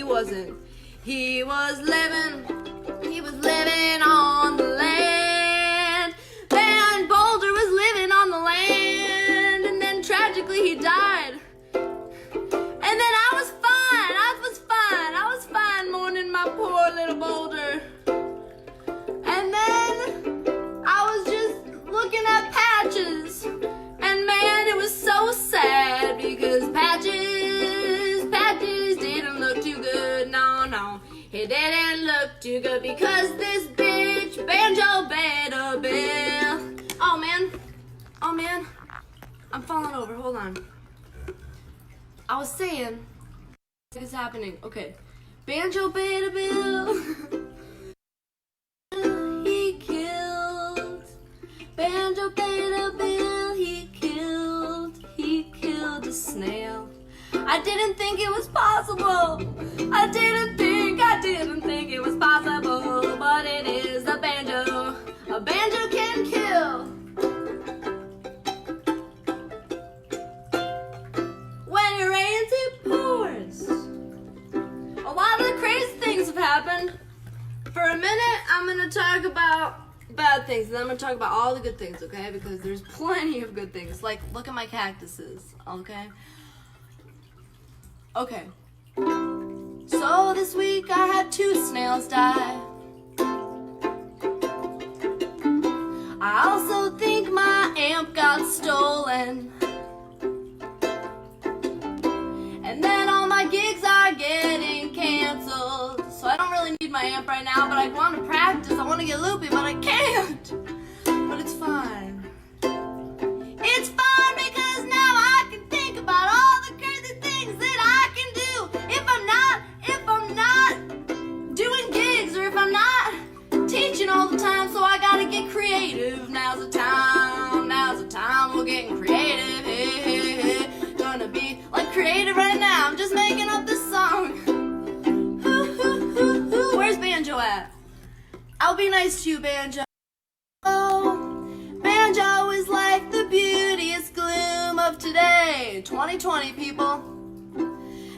he wasn't. He was living on the land. Van Boulder was living on the land, and then tragically he died. And then I was fine mourning my poor little Boulder. And then I was just looking at Patches, and man, it was so sad because Patches didn't look too good. No, he didn't look too good because this bitch Banjo paid a bill. Oh man, I'm falling over. Hold on. I was saying, what is happening? Okay, Banjo paid a bill. He killed. Banjo paid a bill. He killed a snail. I didn't think it was possible. I didn't think it was possible, but it is a banjo. A banjo can kill. When it rains, it pours. A lot of crazy things have happened. For a minute, I'm gonna talk about bad things, and then I'm gonna talk about all the good things, okay? Because there's plenty of good things. Like, look at my cactuses, okay? Okay. So this week I had 2 snails die. I also think my amp got stolen. And then all my gigs are getting canceled. So I don't really need my amp right now, but I want to practice. I want to get loopy, but I can't. But it's fine. It's fine because now I can think about all the crazy things that I can do if I'm not doing gigs, or if I'm not teaching all the time. So I gotta get creative. Now's the time we're getting creative. Hey. Gonna be like creative right now. I'm just making up this song. Where's Banjo at? I'll be nice to you, Banjo. Oh, Banjo is like the beauteous gloom of today. 2020, people.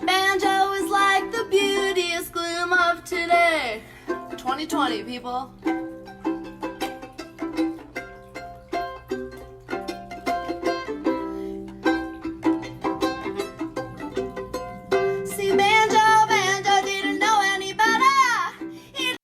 Banjo is like the beauteous gloom of today. 2020, people. See, Banjo didn't know any better. He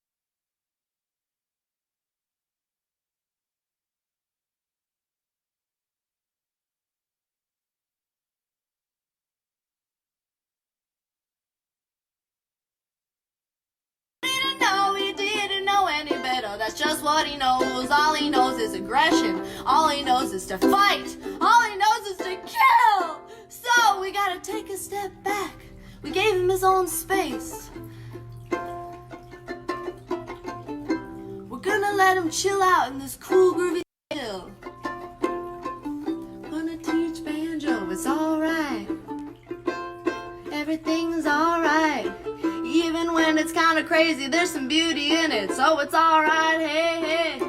didn't know any better. That's just what he knows. All he knows is aggression. All he knows is to fight. All he knows is to kill. So we gotta take a step back. We gave him his own space. We're gonna let him chill out in this cool groovy hill. Gonna teach Banjo it's alright. Everything's alright. Even when it's kinda crazy, there's some beauty in it. So it's alright, hey.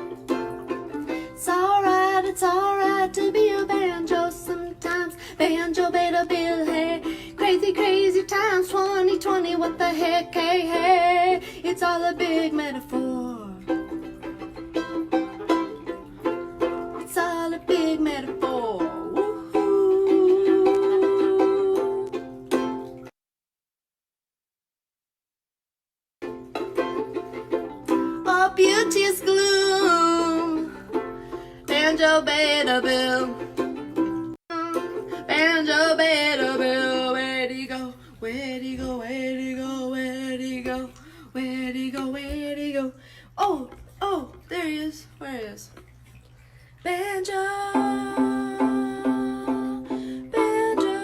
It's alright to be a banjo sometimes. Banjo paid a bill, hey. Crazy times, 2020, what the heck, hey. It's all a big metaphor. It's all a big metaphor. Woo-hoo. Oh, beauteous gloom. Banjo paid a bill. Banjo paid a bill. Where'd he go? Where'd he go? Where'd he go? Where'd he go? Where'd he go? Where'd he go? Oh, there he is. Where he is? Banjo. Banjo,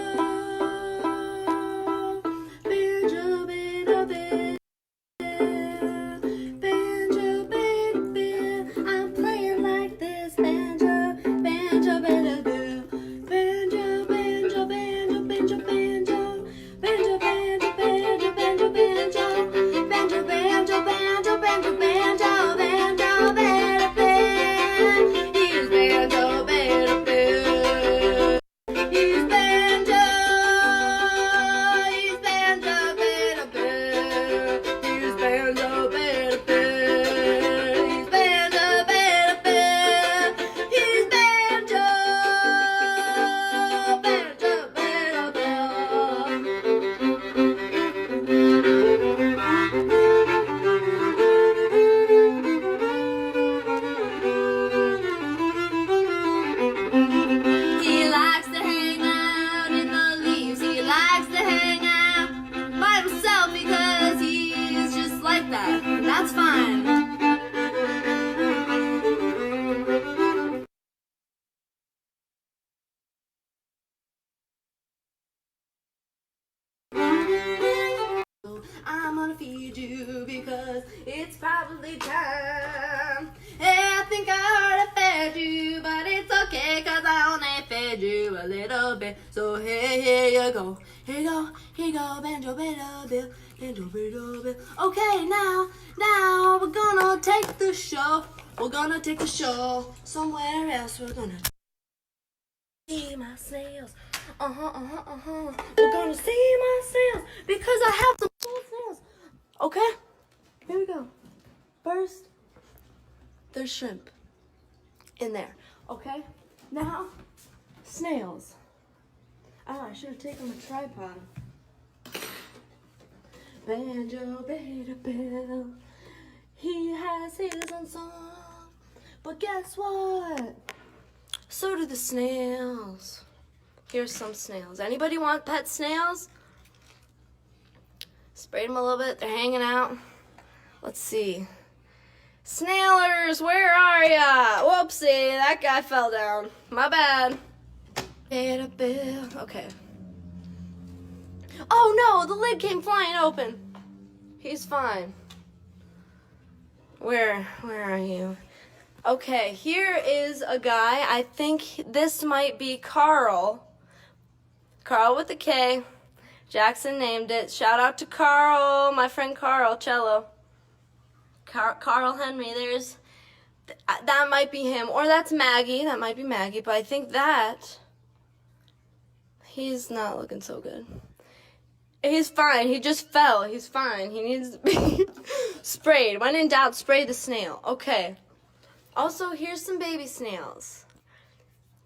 lovely time. Hey, I think I already fed you, but it's okay, cause I only fed you a little bit. So hey, here you go. Here you go, here you go, banjo, biddle, bill, banjo, biddle, bill. Okay, now we're gonna take the show. We're gonna take the show somewhere else. We're gonna see my snails. We're gonna see my snails because I have some cool snails. Okay, here we go. First, there's shrimp in there. Okay, now snails. Oh, I should have taken my tripod. Banjo, beta, bill. He has his own song. But guess what? So do the snails. Here's some snails. Anybody want pet snails? Sprayed them a little bit. They're hanging out. Let's see. Snailers, where are ya? Whoopsie, that guy fell down. My bad. Okay. Oh no, the lid came flying open. He's fine. Where are you? Okay, here is a guy. I think this might be Carl. Carl with a K. Jackson named it. Shout out to Carl, my friend Carl, cello. Carl Henry, that might be him. Or that's Maggie, that might be Maggie. But I think he's not looking so good. He's fine, he just fell, he's fine. He needs to be sprayed. When in doubt, spray the snail. Okay. Also, here's some baby snails.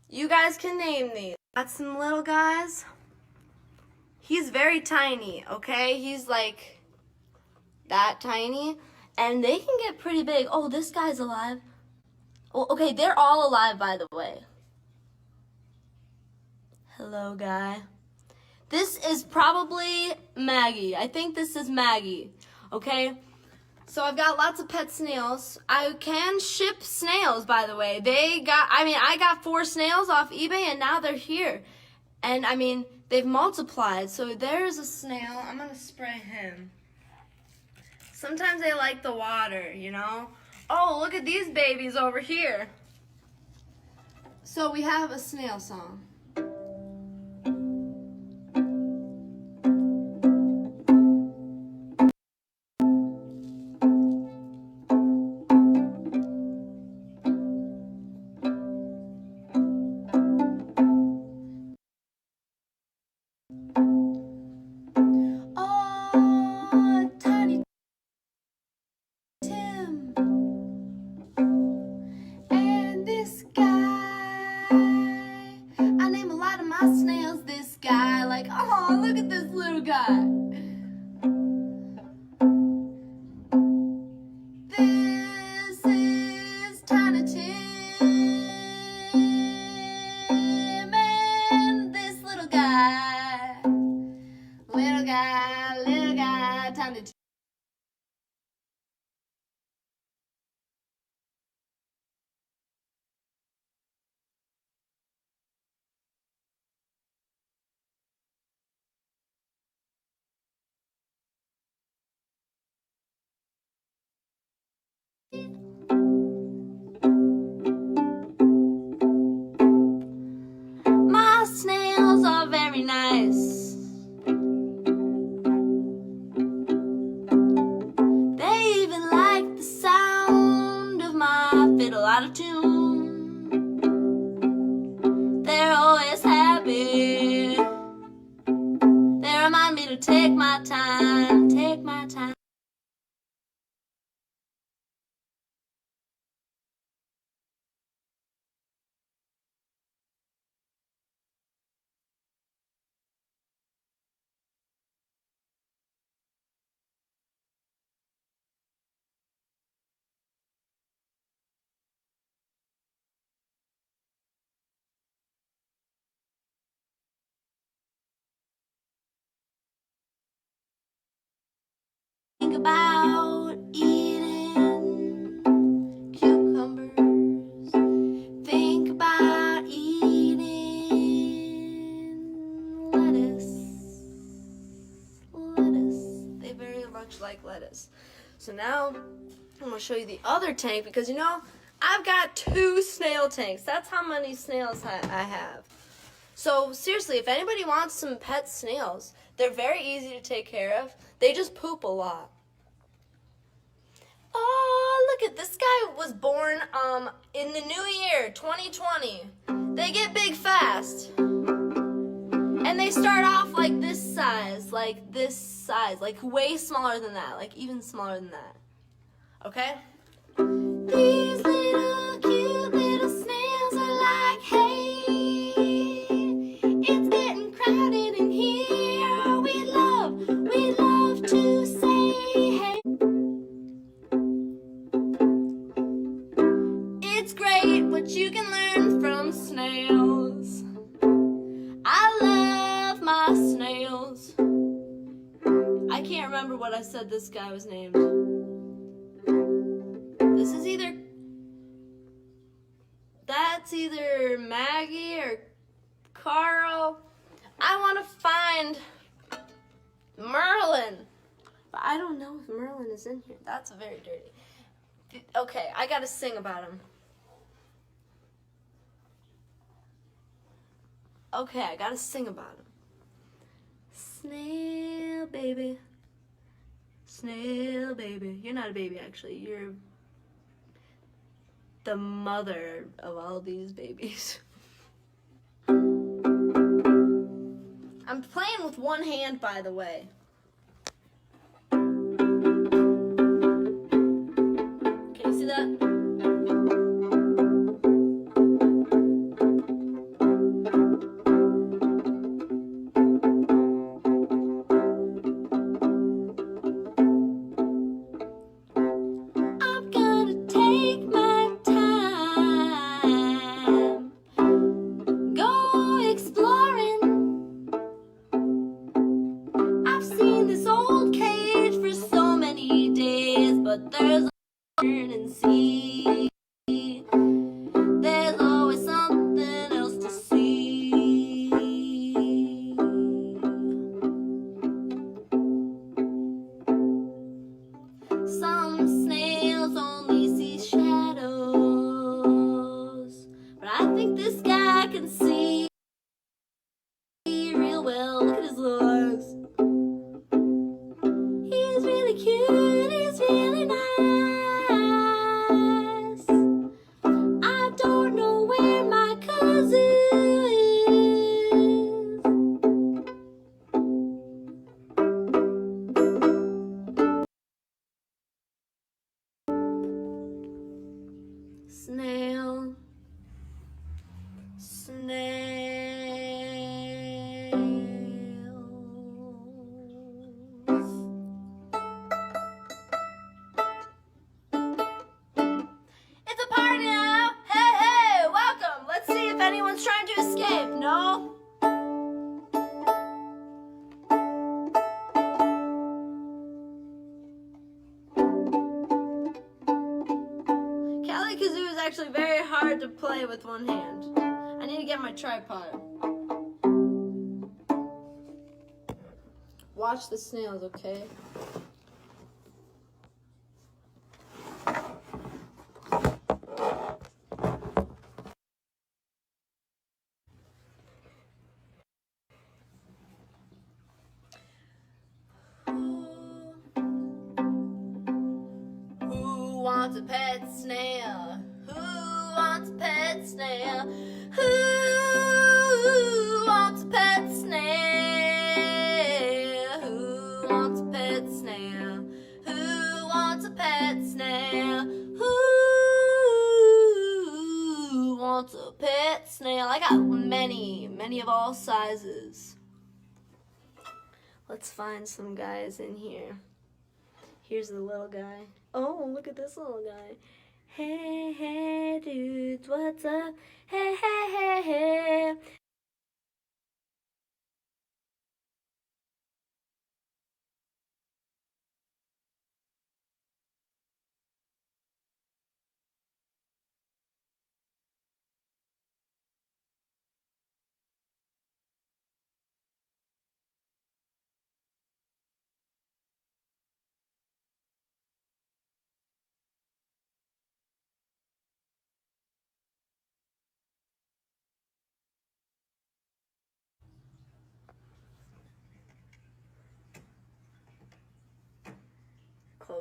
You guys can name these. Got some little guys. He's very tiny, okay? He's like that tiny. And they can get pretty big. Oh, this guy's alive. Well, okay, they're all alive, by the way. Hello, guy. This is probably Maggie. I think this is Maggie, okay? So I've got lots of pet snails. I can ship snails, by the way. I got 4 snails off eBay and now they're here. And I mean, they've multiplied. So there's a snail. I'm gonna spray him. Sometimes they like the water, you know? Oh, look at these babies over here. So we have a snail song. Oh, look at this little guy. This is Tiny Tim and this little guy, Tiny Tim. My snails are very nice. They even like the sound of my fiddle out of tune. They're always happy. They remind me to take my time, take my time. Think about eating cucumbers. Think about eating lettuce. They very much like lettuce. So now I'm going to show you the other tank because, you know, I've got 2 snail tanks. That's how many snails I have. So, seriously, if anybody wants some pet snails, they're very easy to take care of. They just poop a lot. Oh, look at this guy was born in the new year, 2020. They get big fast. And they start off like this size, like way smaller than that, like even smaller than that. Okay? These little cute little snails are like, hey, it's getting crowded in here. We love to say hey. It's great what you can learn from snails. I love my snails. I can't remember what I said this guy was named. This is that's either Maggie or Carl. I want to find Merlin. But I don't know if Merlin is in here. That's very dirty. Okay, I gotta sing about him. Okay, I gotta sing about him. Snail baby. Snail baby. You're not a baby, actually. You're the mother of all these babies. I'm playing with one hand, by the way. Can you see that? But there's a turn and see. There's always something else to see. Some snails only see shadows, but I think this guy can see real well. Look at his little eyes. He's really cute. He's really nice. I don't know where my cousin is. Snail. Anyone's trying to escape, no? Cali Kazoo is actually very hard to play with one hand. I need to get my tripod. Watch the snails, okay? Who wants a pet snail? Who wants a pet snail? Who wants a pet snail? Who wants a pet snail? Who wants a pet snail? Who wants a pet snail? I got many of all sizes. Let's find some guys in here. Here's the little guy. Oh, look at this little guy. Hey, hey, dudes, what's up? Hey, hey, hey, hey.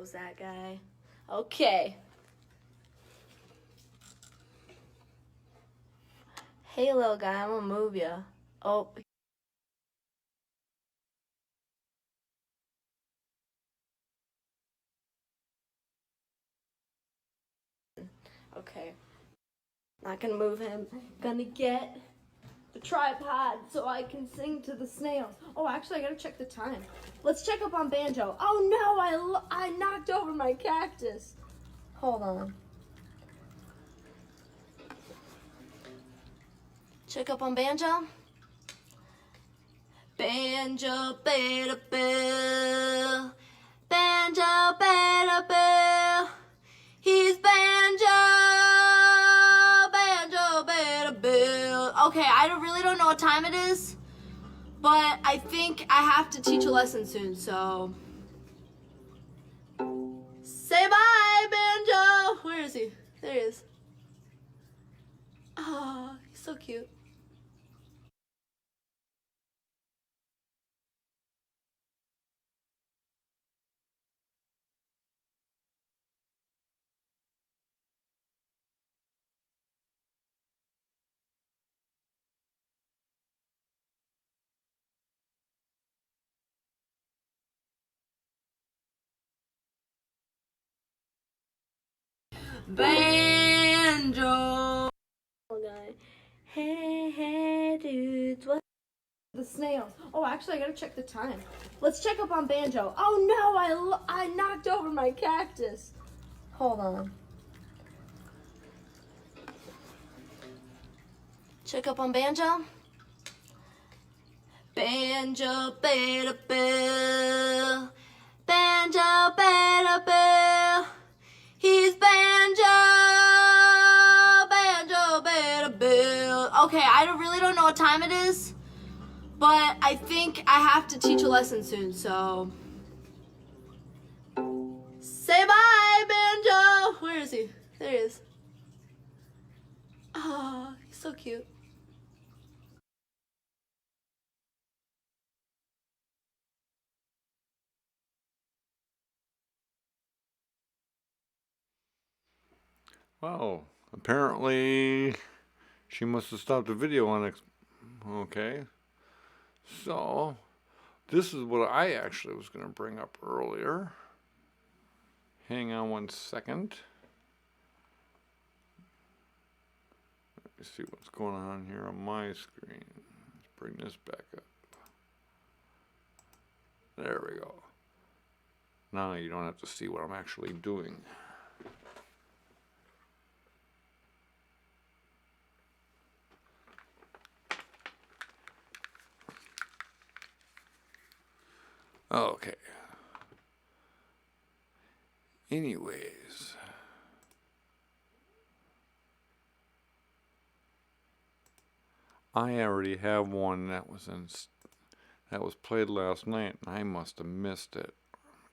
knows that guy. Okay. Hey, little guy, I'm gonna move ya. Oh. Okay. Not gonna move him. Gonna get the tripod so I can sing to the snails. Oh, actually, I gotta check the time. Let's check up on Banjo. Oh no, I knocked over my cactus. Hold on. Check up on Banjo. Banjo, beta, bill. Banjo, beta, bill. He's Banjo, Banjo, beta, bill. Okay, I really don't know what time it is, but I think I have to teach a lesson soon, so. Say bye, Banjo. Where is he? There he is. Oh, he's so cute. Banjo. Guy. Hey, dudes, what? The snails. Oh, actually, I gotta check the time. Let's check up on Banjo. Oh no, I knocked over my cactus. Hold on. Check up on Banjo. Banjo, beta, bill. Banjo, beta, bill. He's Banjo, Banjo, beta, bill. Okay, I really don't know what time it is, but I think I have to teach a lesson soon, so. Say bye, Banjo. Where is he? There he is. Oh, he's so cute. Wow, apparently she must have stopped the video on okay. So, this is what I actually was going to bring up earlier. Hang on one second. Let me see what's going on here on my screen. Let's bring this back up. There we go. Now you don't have to see what I'm actually doing. Okay. Anyways. I already have one that was played last night, and I must have missed it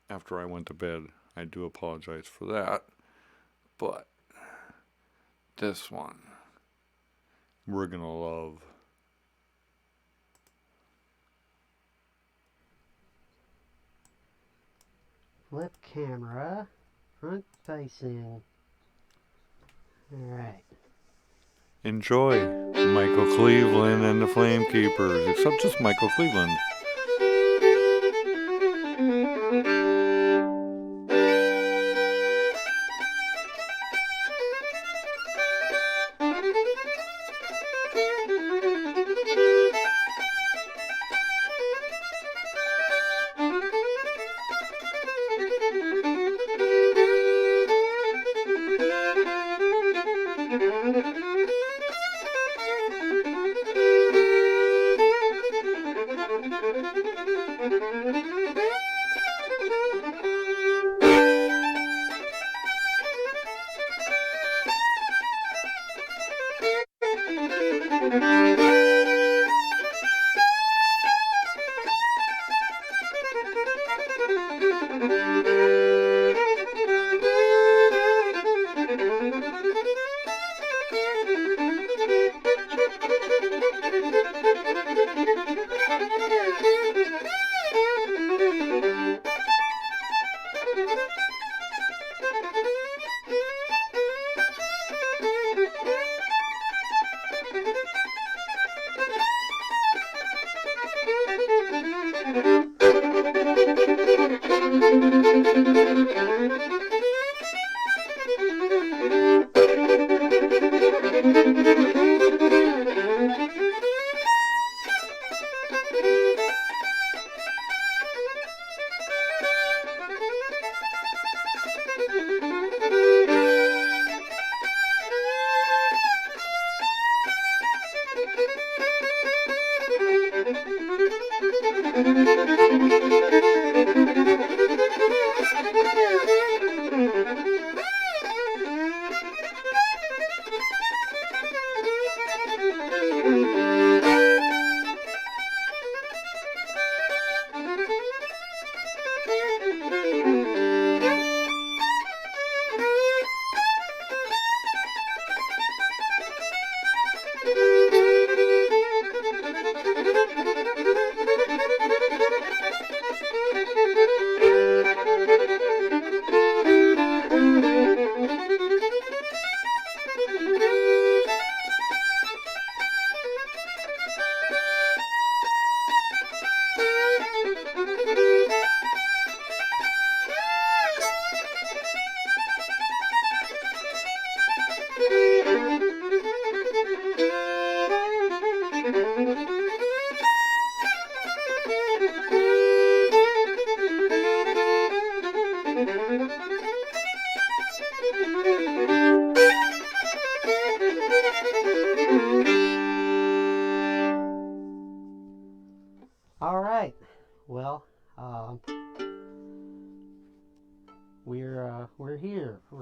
after I went to bed. I do apologize for that. But this one we're gonna love. Flip camera, front facing. Alright. Enjoy Michael Cleveland and the Flame Keepers, except just Michael Cleveland.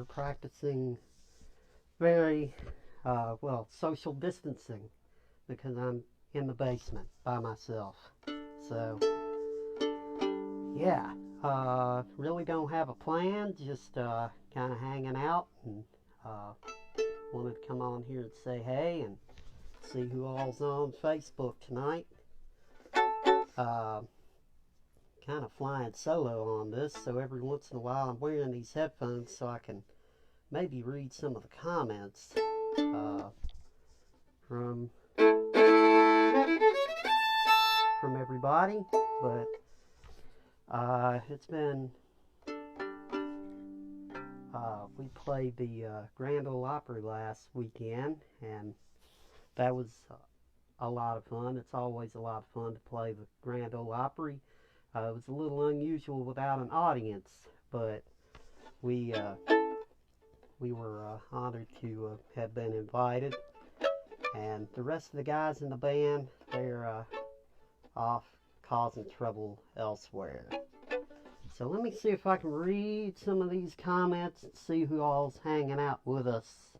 we're practicing very, well, social distancing because I'm in the basement by myself. So, yeah, really don't have a plan, just kind of hanging out, and wanted to come on here and say hey and see who all's on Facebook tonight. Kind of flying solo on this, so every once in a while I'm wearing these headphones so I can maybe read some of the comments from everybody. But it's been we played the Grand Ole Opry last weekend, and that was a lot of fun. It's always a lot of fun to play the Grand Ole Opry. It was a little unusual without an audience, but we were honored to have been invited. And the rest of the guys in the band, they're off causing trouble elsewhere. So let me see if I can read some of these comments and see who all's hanging out with us.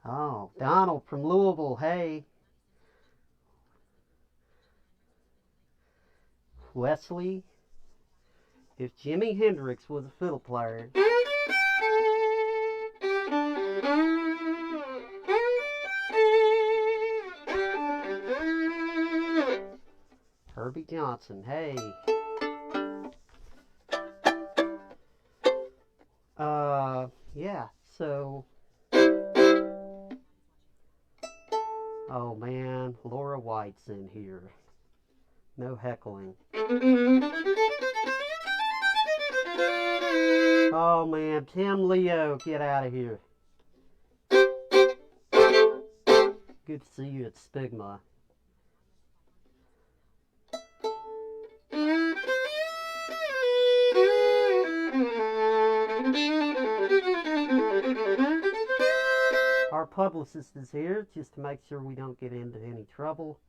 Oh, Donald from Louisville, hey. Wesley, if Jimi Hendrix was a fiddle player, Herbie Johnson, hey. Yeah, so, oh man, Laura White's in here. No heckling. Oh man, Tim Leo, get out of here. Good to see you at Stigma. Our publicist is here just to make sure we don't get into any trouble.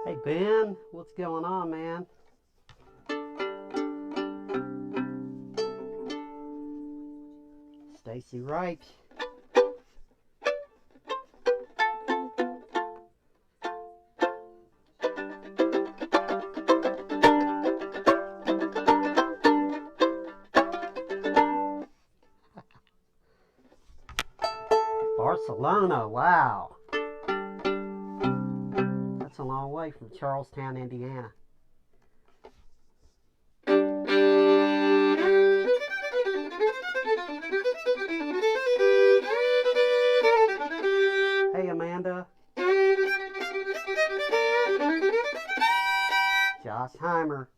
Hey Ben, what's going on, man? Stacy Wright. Barcelona, wow. That's a long way from Charlestown, Indiana. Hey, Amanda. Josh Heimer.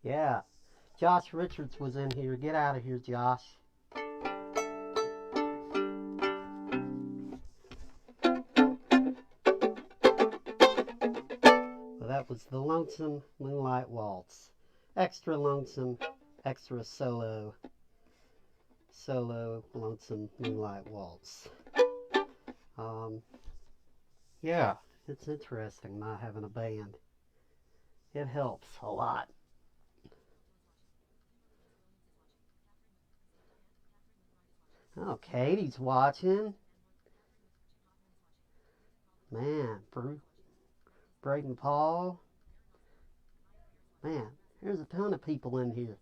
Yeah, Josh Richards was in here. Get out of here, Josh. Well, that was the Lonesome Moonlight Waltz. Extra lonesome, extra solo Lonesome Moonlight Waltz. Yeah, it's interesting not having a band. It helps a lot. Oh, Katie's watching. Man, Braden Paul. Man, there's a ton of people in here.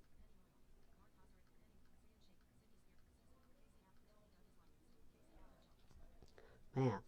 Man.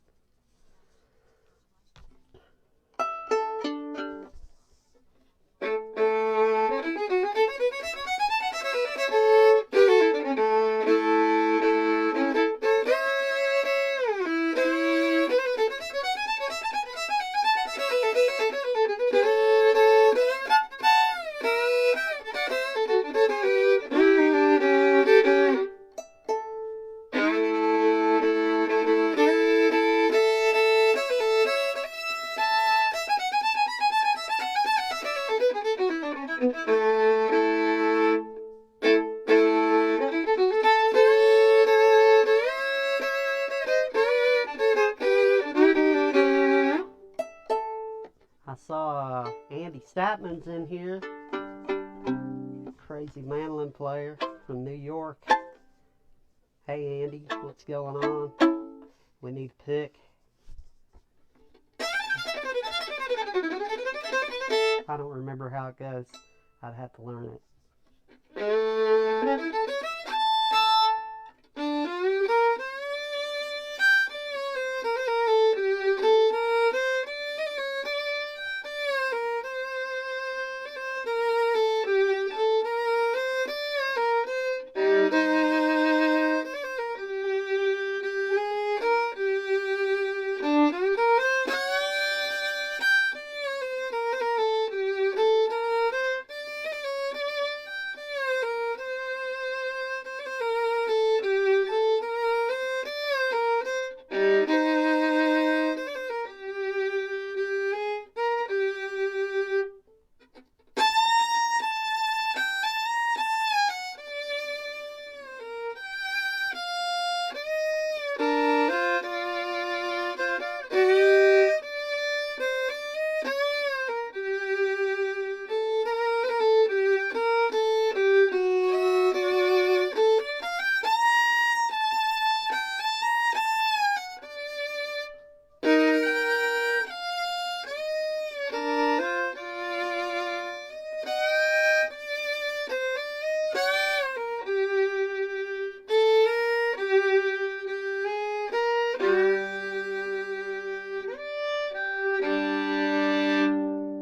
Statman's in here. Crazy mandolin player from New York. Hey Andy, what's going on? We need a pick. I don't remember how it goes. I'd have to learn it.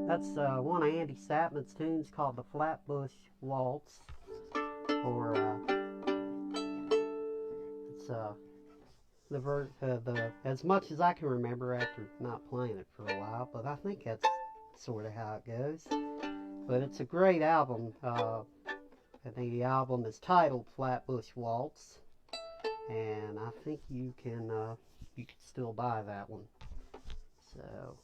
That's one of Andy Statman's tunes called the Flatbush Waltz, or it's the as much as I can remember after not playing it for a while, but I think that's sort of how it goes. But it's a great album. I think the album is titled Flatbush Waltz, and I think you can still buy that one. So.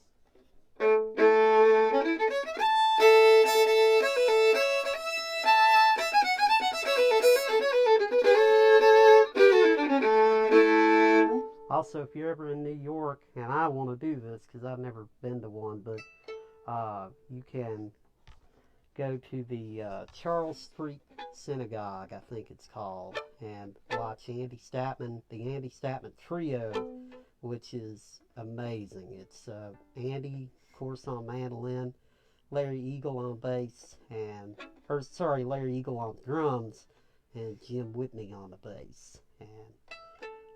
Also, if you're ever in New York, and I want to do this because I've never been to one, but you can go to the Charles Street Synagogue, I think it's called, and watch Andy Statman, the Andy Statman Trio, which is amazing. It's Andy, of course, on mandolin, Larry Eagle on bass, Larry Eagle on drums, and Jim Whitney on the bass. And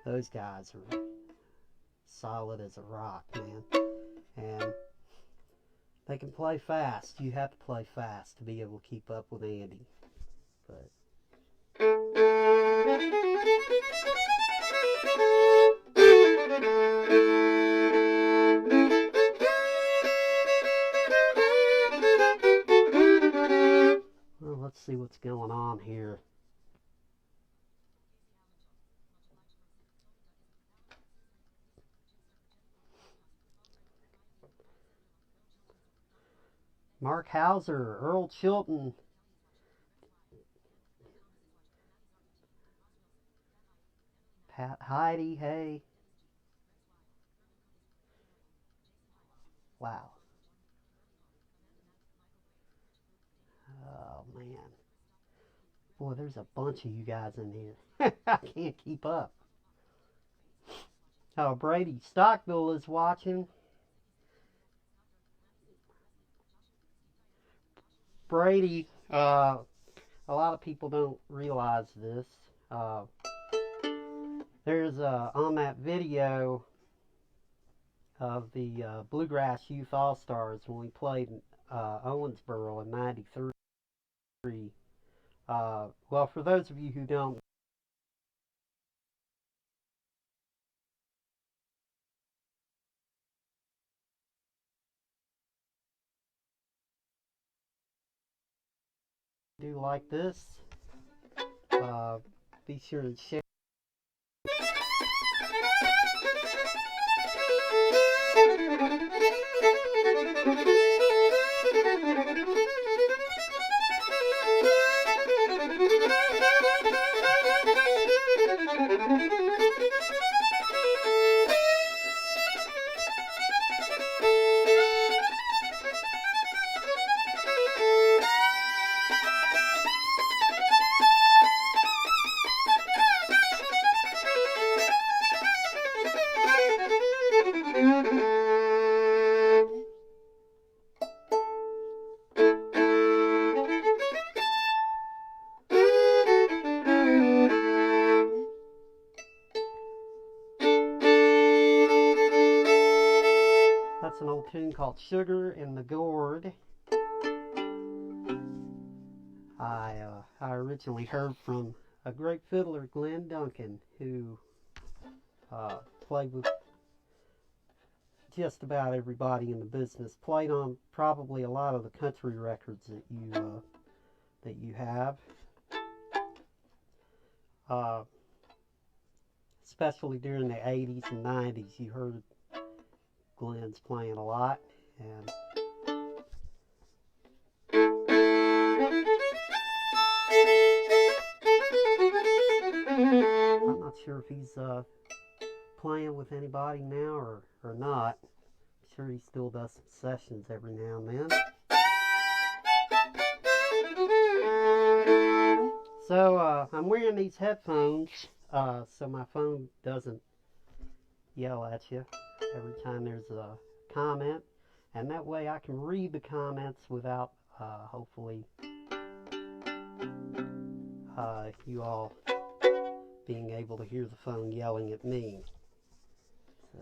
those guys are solid as a rock, man. And they can play fast. You have to play fast to be able to keep up with Andy. But well, let's see what's going on here. Mark Hauser, Earl Chilton, Pat Heidi, hey. Wow. Oh, man. Boy, there's a bunch of you guys in here. I can't keep up. Oh, Brady Stockville is watching. Brady, a lot of people don't realize this. There's on that video of the Bluegrass Youth All-Stars when we played Owensboro in '93. Well, for those of you who don't do like this, be sure to share. tune called Sugar in the Gourd. I originally heard from a great fiddler, Glenn Duncan, who played with just about everybody in the business. Played on probably a lot of the country records that you have, especially during the 80s and 90s. You heard Glenn's playing a lot, and I'm not sure if he's playing with anybody now or not. I'm sure he still does some sessions every now and then. So I'm wearing these headphones so my phone doesn't yell at you every time there's a comment, and that way I can read the comments without hopefully you all being able to hear the phone yelling at me. So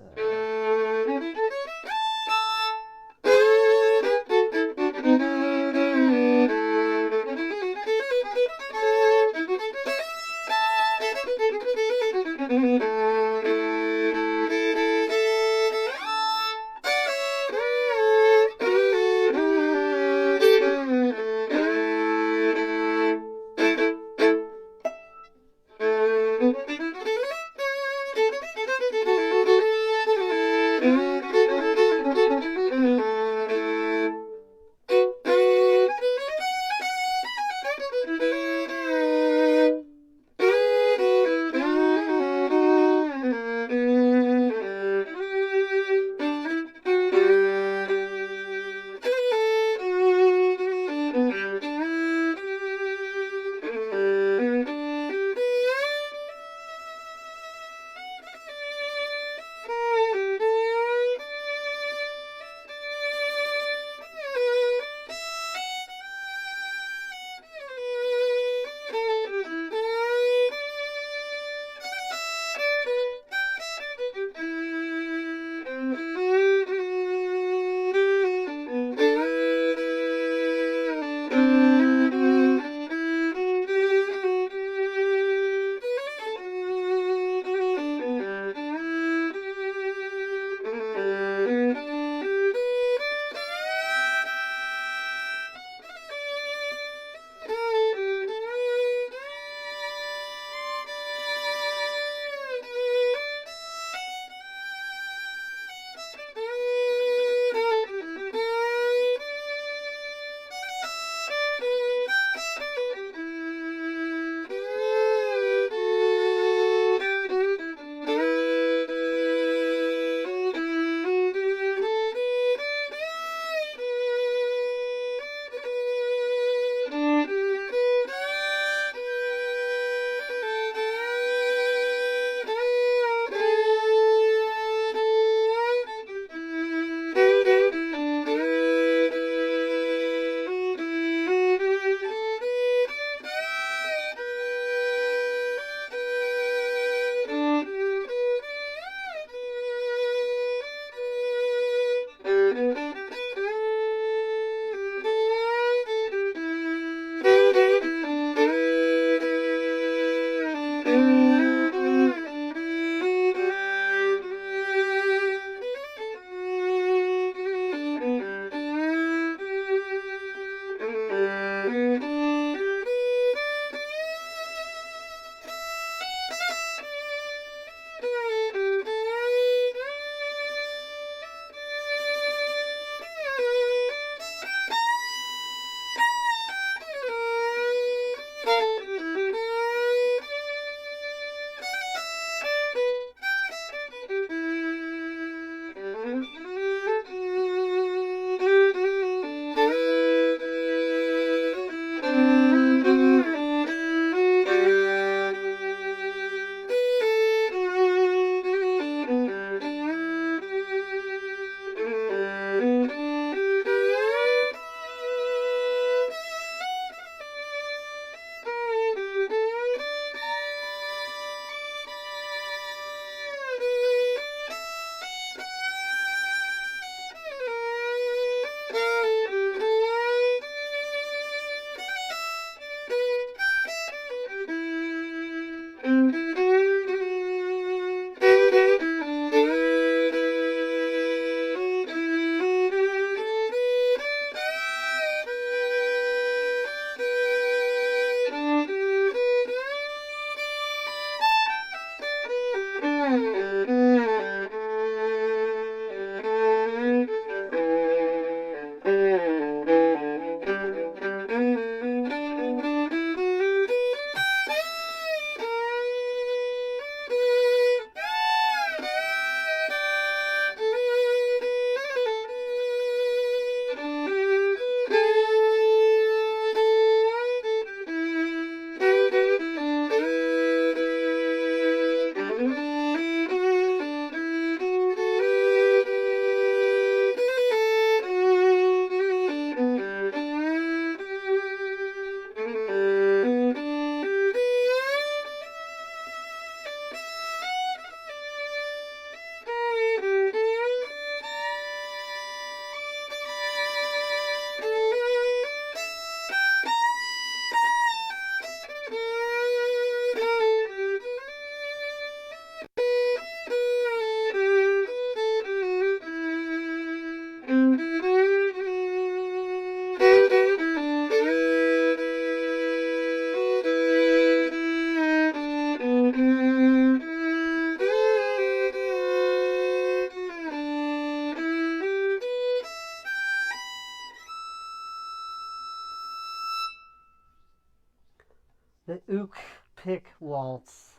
folk pick waltz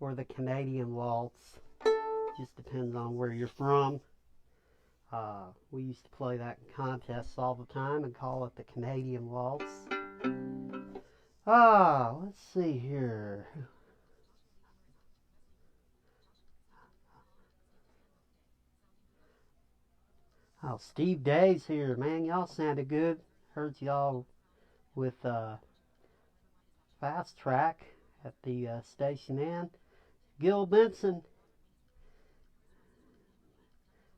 or the Canadian waltz. Just depends on where you're from. We used to play that in contests all the time and call it the Canadian waltz. Let's see here. Oh, Steve Day's here, man. Y'all sounded good. Heard y'all with Fast Track at the station inn. Gil Benson,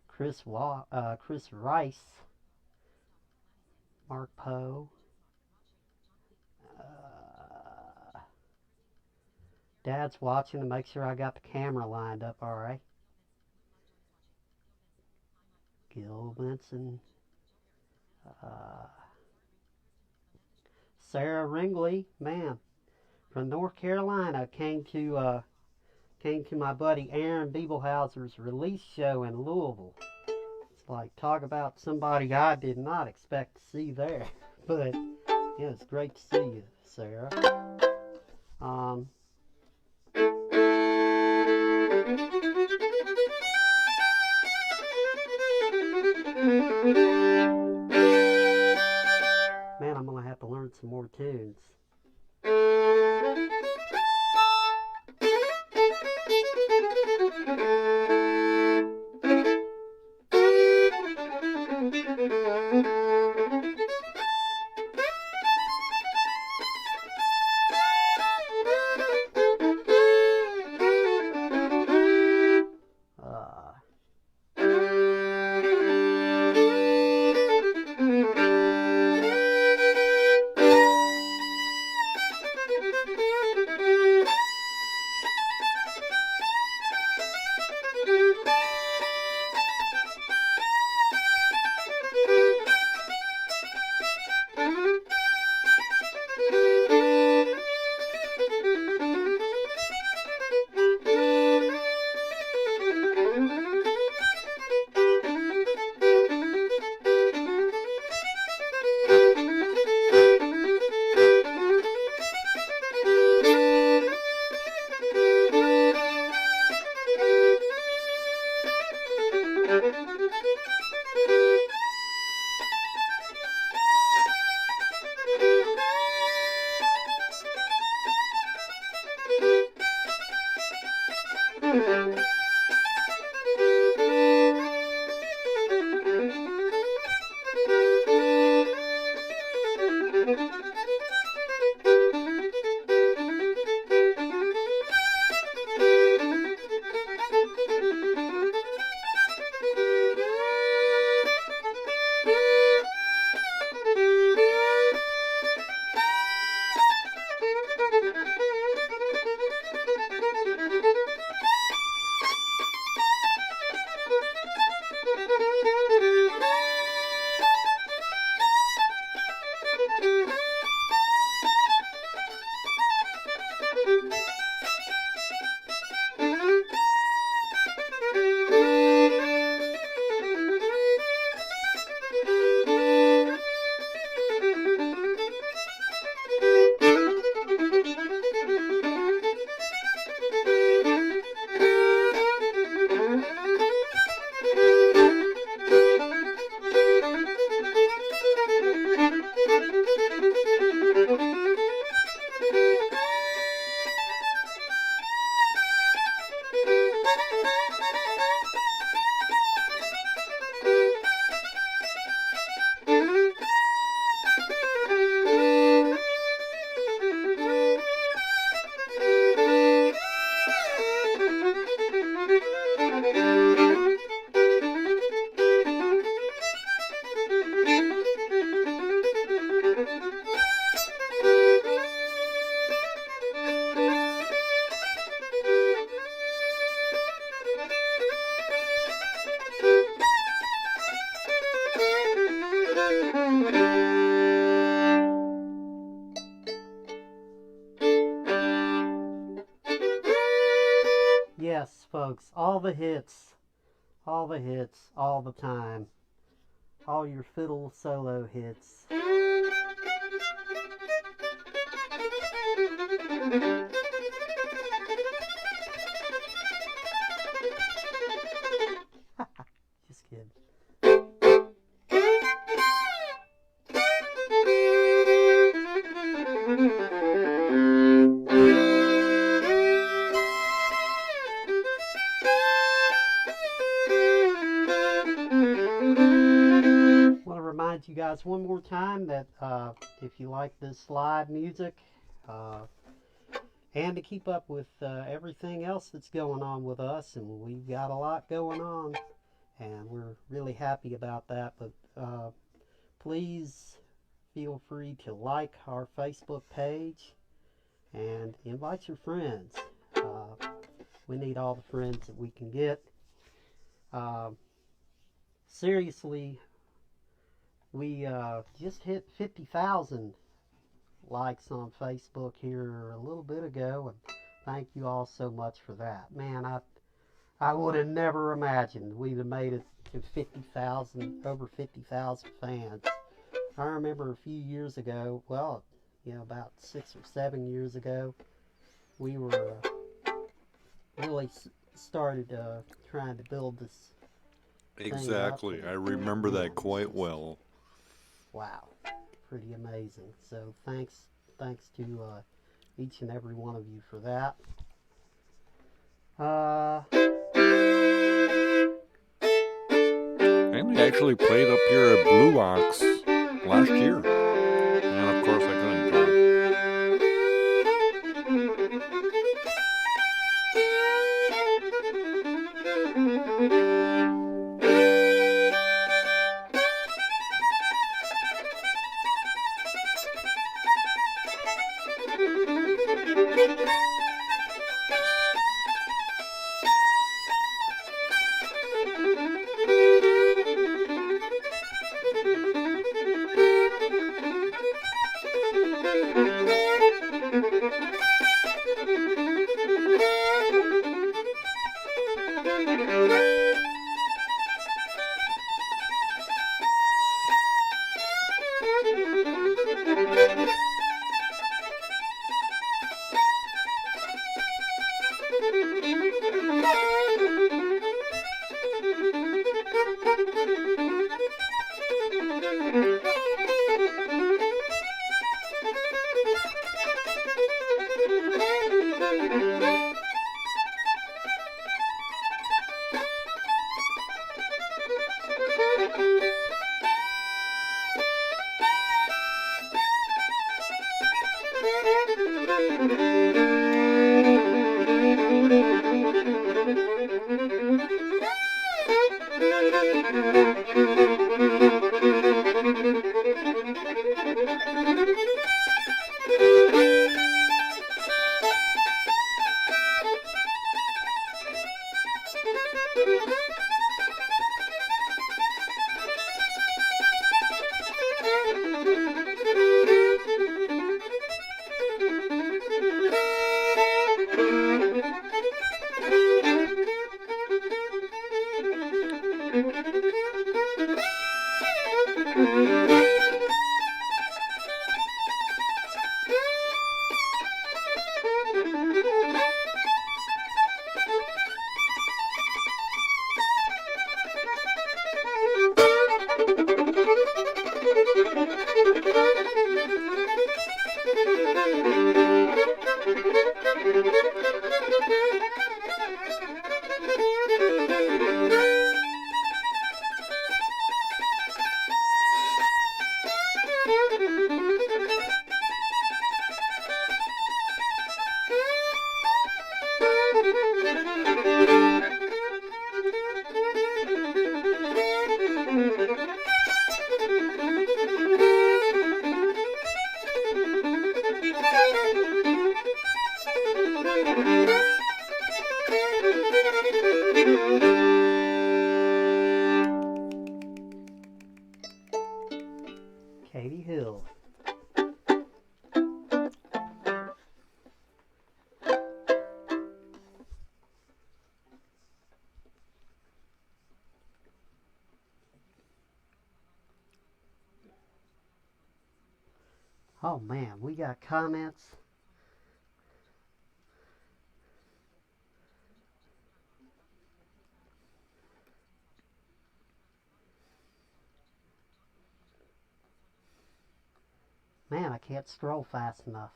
Chris Rice, Mark Poe, Dad's watching to make sure I got the camera lined up all right. Gil Benson, Sarah Ringley, man, from North Carolina, came to my buddy Aaron Biebelhauser's release show in Louisville. It's like, talk about somebody I did not expect to see there. But yeah, it's great to see you, Sarah. Man, I'm gonna have to learn some more tunes. Yes, folks, all the hits, all the time, all your fiddle solo hits. Just kidding. Remind you guys one more time that if you like this live music and to keep up with everything else that's going on with us, and we've got a lot going on and we're really happy about that, but please feel free to like our Facebook page and invite your friends. We need all the friends that we can get. Seriously, we just hit 50,000 likes on Facebook here a little bit ago, and thank you all so much for that. Man, I would have never imagined we'd have made it to 50,000, over 50,000 fans. I remember a few years ago, well, about 6 or 7 years ago, we were really started trying to build this Exactly. I remember that quite well. Wow, pretty amazing. So thanks to each and every one of you for that. And they actually played up here at Blue Ox last year. And of course I couldn't go. Katie Hill. Oh man, we got comments. Man, I can't scroll fast enough.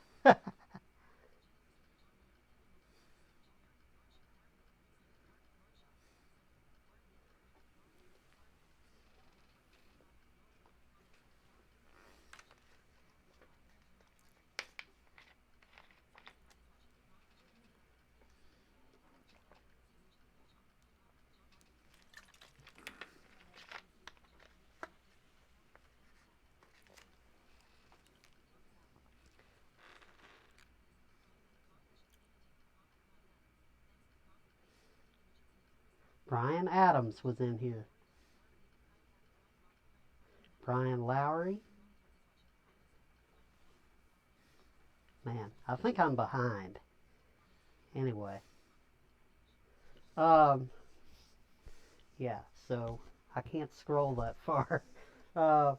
Brian Adams was in here. Brian Lowry. Man, I think I'm behind. Anyway. Yeah, so I can't scroll that far. Uh,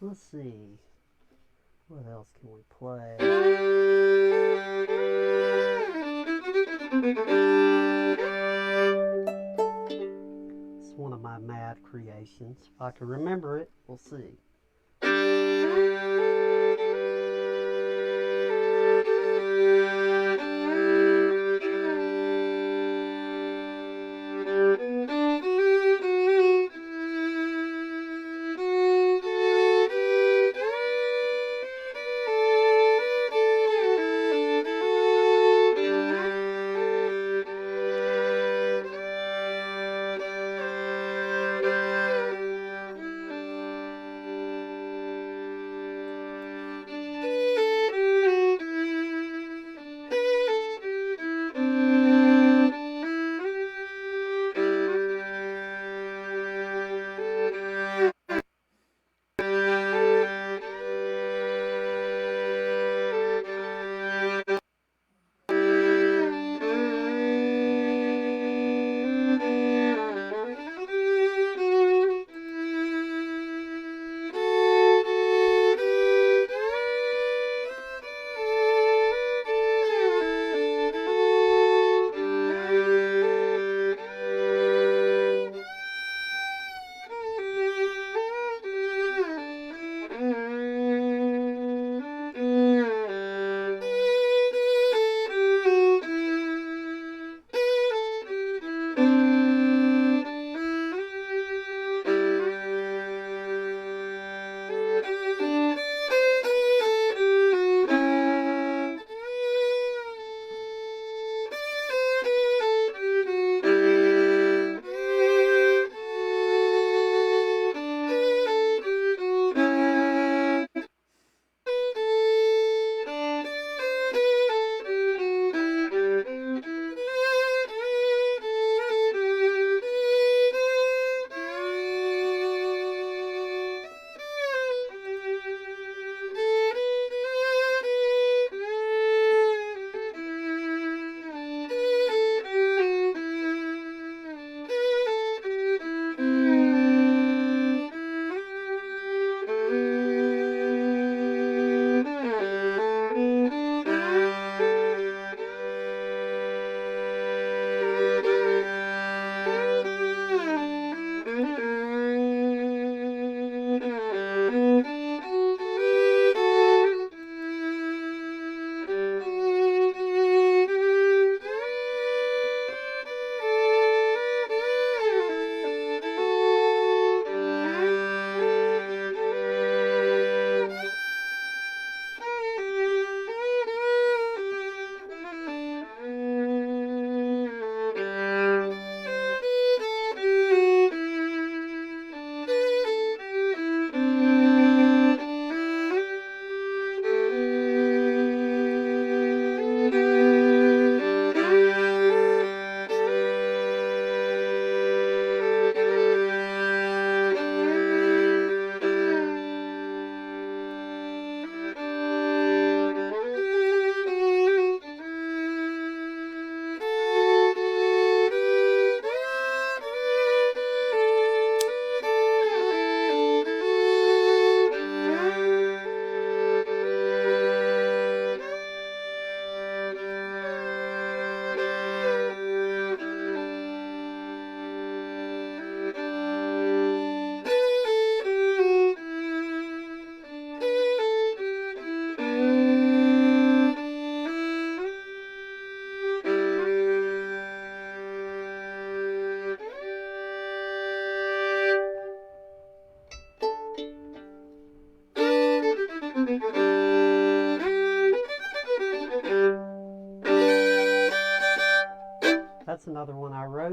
let's see. What else can we play? It's one of my mad creations. If I can remember it, we'll see.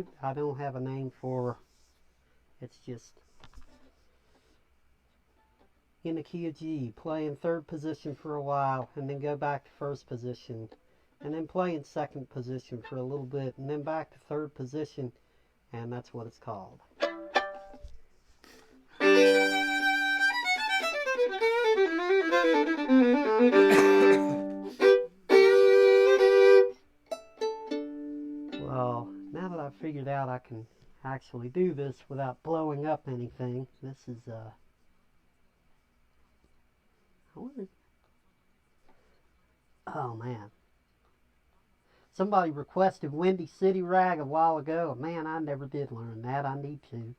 hangout. I don't have a name for, it's just in the key of G, play in third position for a while, and then go back to first position, and then play in second position for a little bit, and then back to third position, and that's what it's called. Well, now that I've figured out I can actually do this without blowing up anything, this is I wonder, oh man, somebody requested Windy City Rag a while ago. Man, I never did learn that. I need to.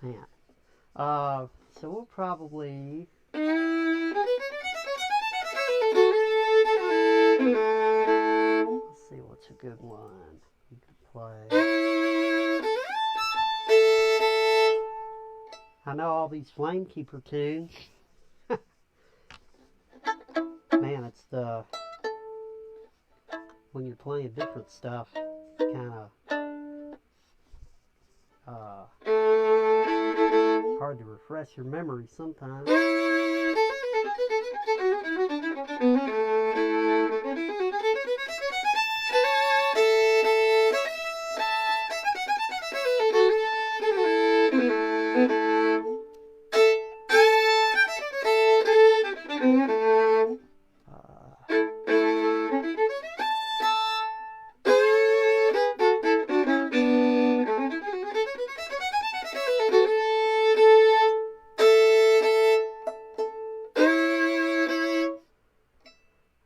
Man. So we'll probably... Let's see what's a good one you could play. I know all these Flamekeeper tunes. Man, it's the... when you're playing different stuff, kind of... hard to refresh your memory sometimes.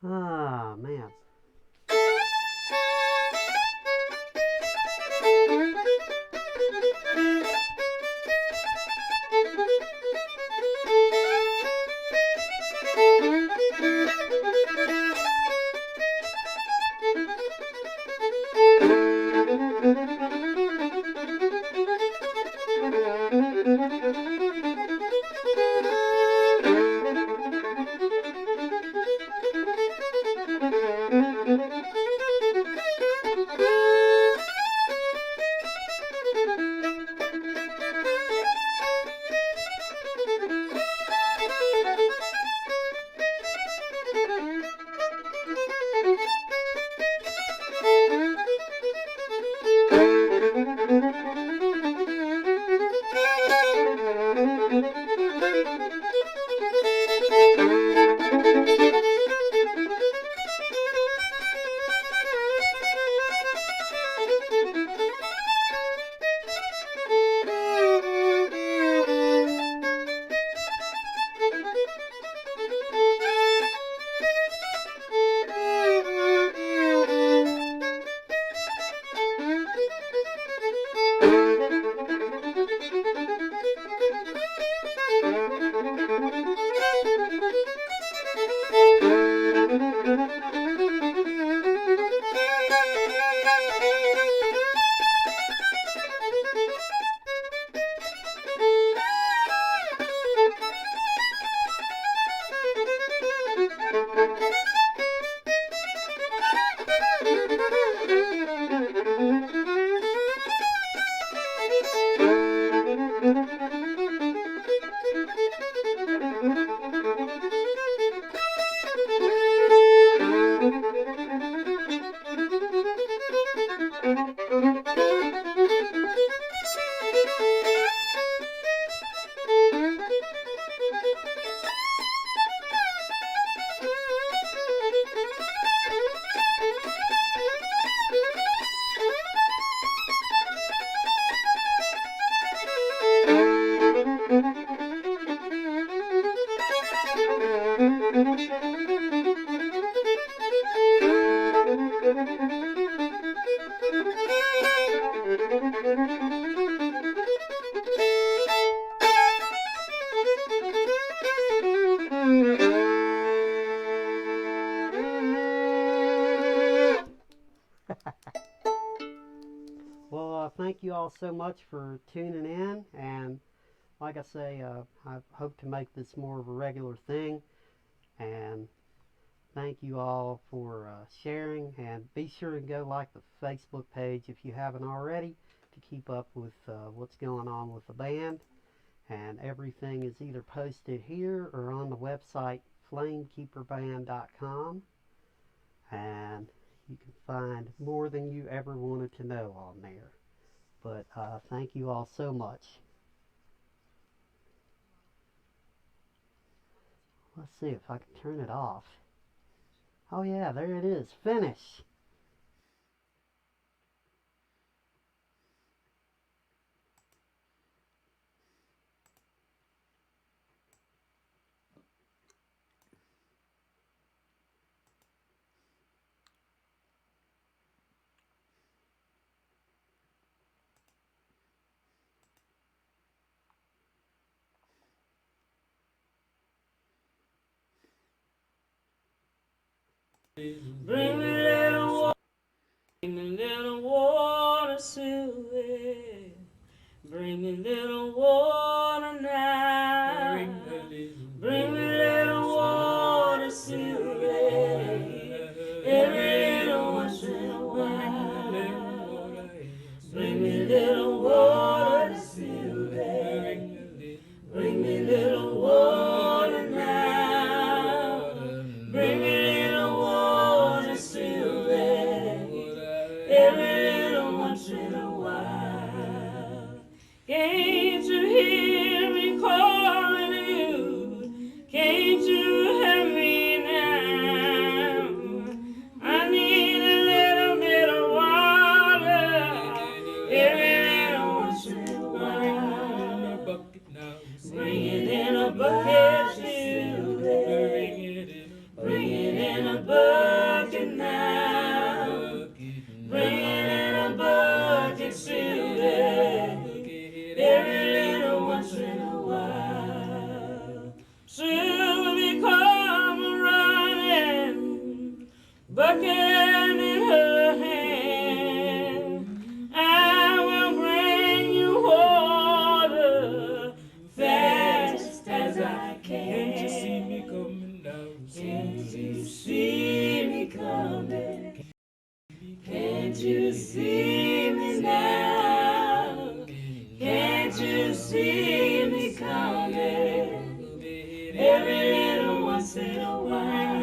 Ah, man. thank you all so much for tuning in. And like I say, I hope to make this more of a regular thing. And thank you all for sharing. And be sure to go like the Facebook page if you haven't already to keep up with what's going on with the band. And everything is either posted here or on the website flamekeeperband.com. And you can find more than you ever wanted to know on there. But thank you all so much. Let's see if I can turn it off. Oh yeah, there it is. Finish. Bring me little water, bring me little water, Sylvie. Bring me little water now. Bring me little water, Sylvie. Every little once in a while. Bring me little water, Sylvie. Bring me little water now. Bring me every little once in a while. Can't you hear me calling you? Can't you hear me now? I need a little bit of water every little once in a while. Bring it in a bucket, Sylvie. Bring it in a bucket now. Bring it in a bucket, Sylvie, every little once in a while. Sylvie come running, bucket in her hand. I will bring you water fast as I can. Can't you see me coming down? Can't you see me coming? Can't you see me now? Can't you see me coming? Every little once in a while.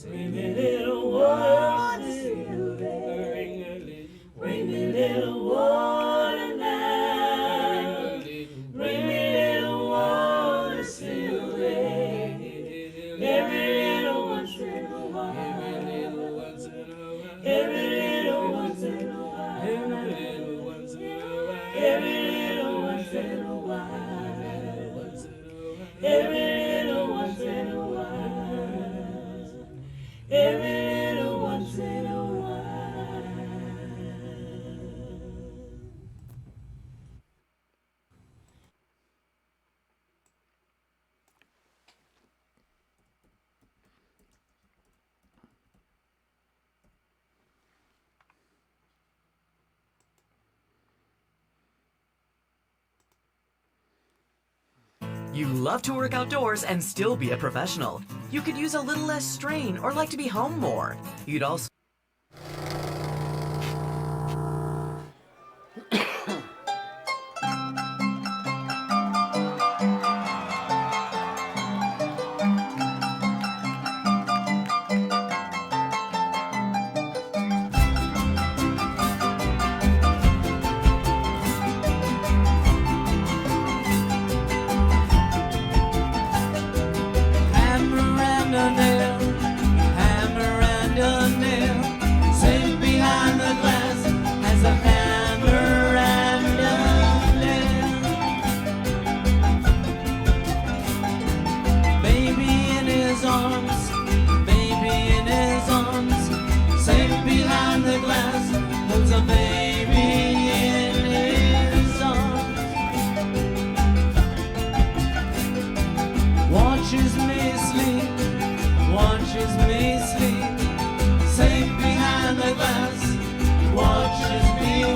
Bring me little water, Sylvie. Bring me little water now. Bring me little water, Sylvie. Every little once in a while. Every little once in a while. Every little once in a while. Every little once in a while. Every little once in a while. You love to work outdoors and still be a professional. You could use a little less strain or like to be home more. You'd also watches me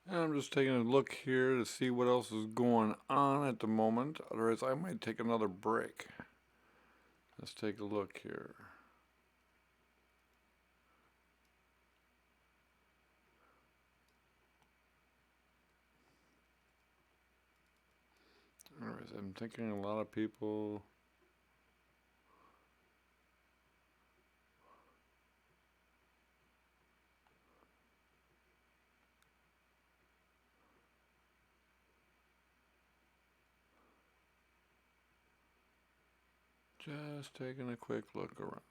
And I'm just taking a look here to see what else is going on at the moment. Otherwise, I might take another break. Let's take a look here. Anyways, I'm thinking a lot of people. Just taking a quick look around.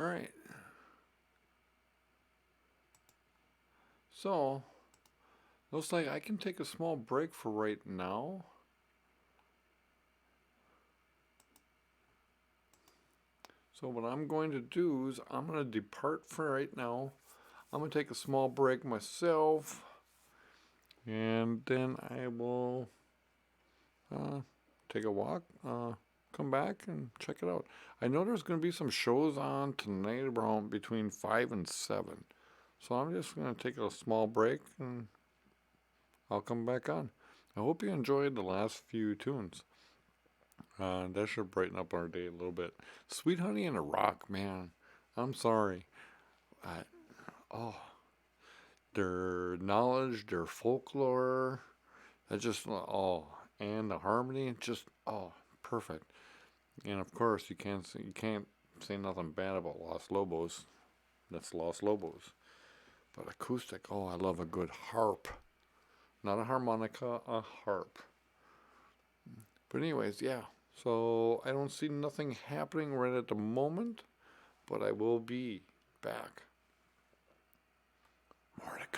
All right. So, looks like I can take a small break for right now. So what I'm going to do is I'm going to depart for right now. I'm going to take a small break myself. And then I will take a walk, come back and check it out. I know there's going to be some shows on tonight around between 5 and 7. So I'm just going to take a small break and I'll come back on. I hope you enjoyed the last few tunes. That should brighten up our day a little bit. Sweet Honey and a Rock, man. I'm sorry. Their knowledge, their folklore, that just, and the harmony, just, perfect. And of course, you can't say nothing bad about Los Lobos. That's Los Lobos. But acoustic, I love a good harp. Not a harmonica, a harp. But anyways, yeah. So I don't see nothing happening right at the moment, but I will be back. More to come.